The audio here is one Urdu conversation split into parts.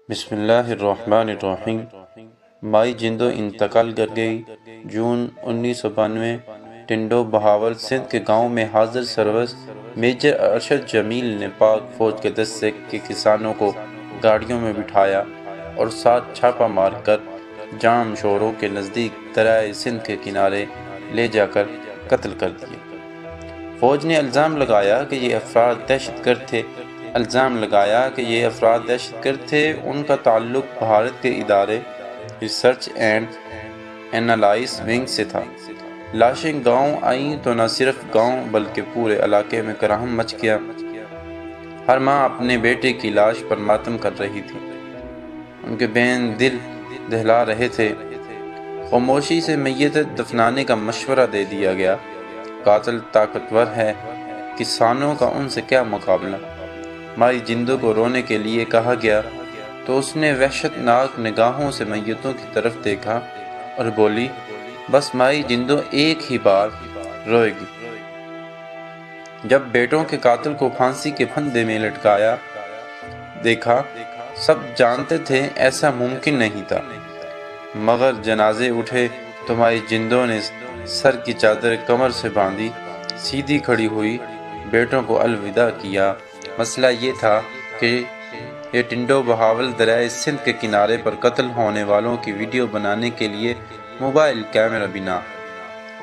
بسم اللہ الرحمن الرحیم۔ مائی جندو انتقال کر گئی۔ جون 1992 ٹنڈو بہاول سندھ کے گاؤں میں حاضر سروس میجر ارشد جمیل نے پاک فوج کے دستے کے کسانوں کو گاڑیوں میں بٹھایا اور ساتھ چھاپہ مار کر جام شوروں کے نزدیک دریائے سندھ کے کنارے لے جا کر قتل کر دیے۔ فوج نے الزام لگایا کہ یہ افراد دہشت گرد تھے۔ ان کا تعلق بھارت کے ادارے ریسرچ اینڈ اینالائس ونگ سے تھا۔ لاشیں گاؤں آئیں تو نہ صرف گاؤں بلکہ پورے علاقے میں کرہم مچ گیا۔ ہر ماں اپنے بیٹے کی لاش پر ماتم کر رہی تھی۔ ان کے بہن دل دہلا رہے تھے۔ خاموشی سے میت دفنانے کا مشورہ دے دیا گیا۔ قاتل طاقتور ہے، کسانوں کا ان سے کیا مقابلہ۔ مائی جندو کو رونے کے لیے کہا گیا تو اس نے وحشت ناک نگاہوں سے میتوں کی طرف دیکھا اور بولی، بس مائی جندو ایک ہی بار روئے گی۔ جب بیٹوں کے قاتل کو پھانسی کے پھندے میں لٹکایا دیکھا، سب جانتے تھے ایسا ممکن نہیں تھا، مگر جنازے اٹھے تو مائی جندو نے سر کی چادر کمر سے باندھی، سیدھی کھڑی ہوئی، بیٹوں کو الوداع کیا۔ مسئلہ یہ تھا کہ یہ ٹنڈو بہاول دریائے سندھ کے کنارے پر قتل ہونے والوں کی ویڈیو بنانے کے لیے موبائل کیمرہ بھی نہ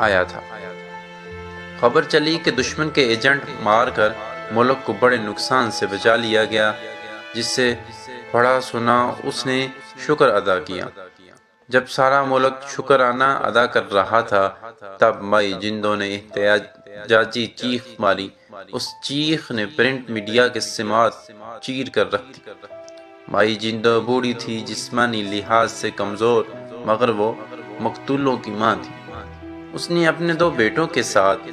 آیا تھا۔ خبر چلی کہ دشمن کے ایجنٹ مار کر ملک کو بڑے نقصان سے بچا لیا گیا، جس سے بڑا سنا اس نے شکر ادا کیا۔ جب سارا ملک شکرانہ ادا کر رہا تھا، تب مائی جندو نے احتجاجی چیخ ماری۔ اس چیخ نے پرنٹ میڈیا کے سماعت چیر کر رکھ دی۔ مائی جندو بوڑھی تھی، جسمانی لحاظ سے کمزور، مگر وہ مقتولوں کی ماں تھی۔ اس نے اپنے 2 بیٹوں کے ساتھ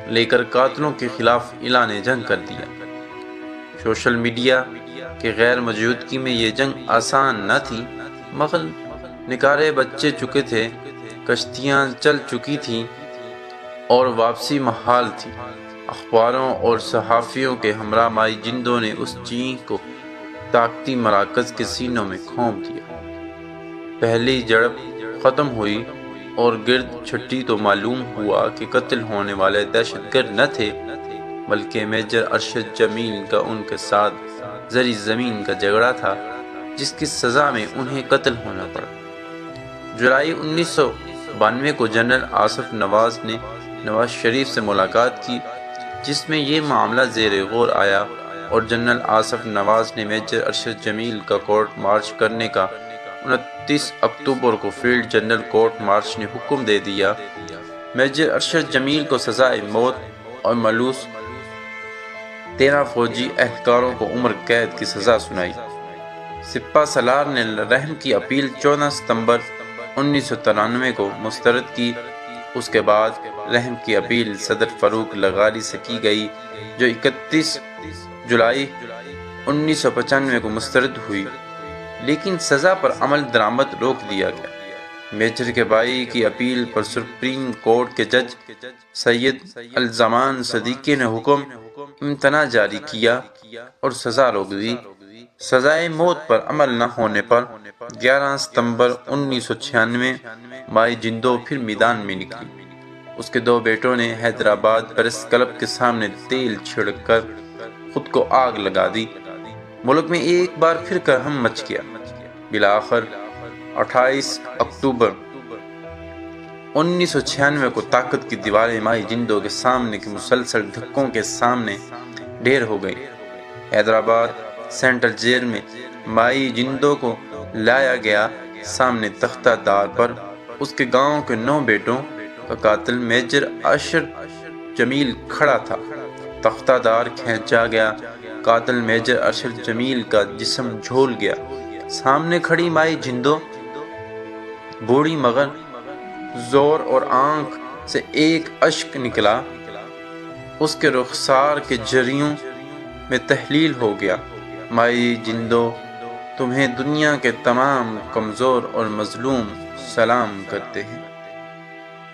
لے کر قاتلوں کے خلاف اعلان جنگ کر دیا۔ سوشل میڈیا کے غیر موجودگی میں یہ جنگ آسان نہ تھی، مگر نکارے بچ چکے تھے، کشتیاں چل چکی تھیں اور واپسی محال تھی۔ اخباروں اور صحافیوں کے ہمراہ مائی جندو نے اس چیخ کو طاقتی مراکز کے سینوں میں کھونپ دیا۔ پہلی جھڑپ ختم ہوئی اور گرد چھٹی تو معلوم ہوا کہ قتل ہونے والے دہشت گرد نہ تھے، بلکہ میجر ارشد جمیل کا ان کے ساتھ زیر زمین کا جھگڑا تھا، جس کی سزا میں انہیں قتل ہونا پڑا۔ جولائی 1992 کو جنرل آصف نواز نے نواز شریف سے ملاقات کی، جس میں یہ معاملہ زیر غور آیا اور جنرل آصف نواز نے میجر ارشد جمیل کا کورٹ مارچ کرنے کا 29 اکتوبر کو فیلڈ جنرل کورٹ مارچ نے حکم دے دیا۔ میجر ارشد جمیل کو سزائے موت اور ملوث 13 فوجی اہلکاروں کو عمر قید کی سزا سنائی۔ سپہ سالار نے رحم کی اپیل 14 ستمبر 1993 کو مسترد کی۔ اس کے بعد رحم کی اپیل صدر فاروق لغاری سے کی گئی، جو 31 جولائی 1995 کو مسترد ہوئی، لیکن سزا پر عمل درآمد روک دیا گیا۔ میجر کے بھائی کی اپیل پر سپریم کورٹ کے جج سید الزمان صدیقی نے حکم امتناع جاری کیا اور سزا روک دی۔ سزائے موت پر عمل نہ ہونے پر 11 ستمبر 1996 مائی جندو پھر میدان میں نکلی۔ اس کے 2 بیٹوں نے حیدرآباد پریس کلب کے سامنے تیل چھڑک کر خود کو آگ لگا دی۔ ملک میں ایک بار پھر کرہم مچ گیا۔ بالآخر 28 اکتوبر 1996 کو طاقت کی دیواریں مائی جندو کے سامنے کے مسلسل دھکوں کے سامنے ڈھیر ہو گئی۔ حیدرآباد سینٹرل جیل میں مائی جندو کو لایا گیا۔ سامنے تختہ دار پر اس کے گاؤں کے 9 بیٹوں کا قاتل میجر ارشد جمیل کھڑا تھا۔ تختہ دار کھینچا گیا، قاتل میجر ارشد جمیل کا جسم جھول گیا۔ سامنے کھڑی مائی جندو، بوڑھی مگر زور اور آنکھ سے ایک اشک نکلا، اس کے رخسار کے جریوں میں تحلیل ہو گیا۔ مائی جندو، تمہیں دنیا کے تمام کمزور اور مظلوم سلام کرتے ہیں۔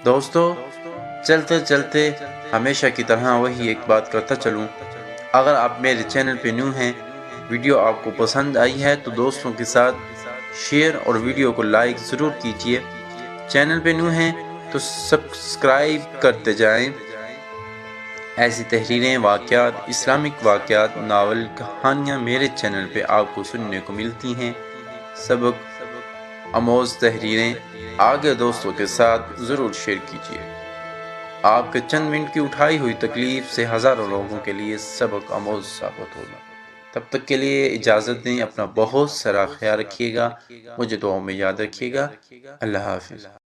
دوستو، چلتے چلتے ہمیشہ کی طرح وہی ایک بات کرتا چلوں، اگر آپ میرے چینل پہ نیو ہیں ویڈیو آپ کو پسند آئی ہے تو دوستوں کے ساتھ شیئر اور ویڈیو کو لائک ضرور کیجیے۔ چینل پہ نیو ہیں تو سبسکرائب کرتے جائیں۔ ایسی تحریریں، واقعات، اسلامک واقعات، ناول، کہانیاں میرے چینل پہ آپ کو سننے کو ملتی ہیں۔ سبق آموز تحریریں آگے دوستوں کے ساتھ ضرور شیئر کیجیے۔ آپ کے چند منٹ کی اٹھائی ہوئی تکلیف سے ہزاروں لوگوں کے لیے سبق آموز ثابت ہوگا۔ تب تک کے لیے اجازت دیں، اپنا بہت سارا خیال رکھیے گا، مجھے دعاؤں میں یاد رکھیے گا۔ اللہ حافظ۔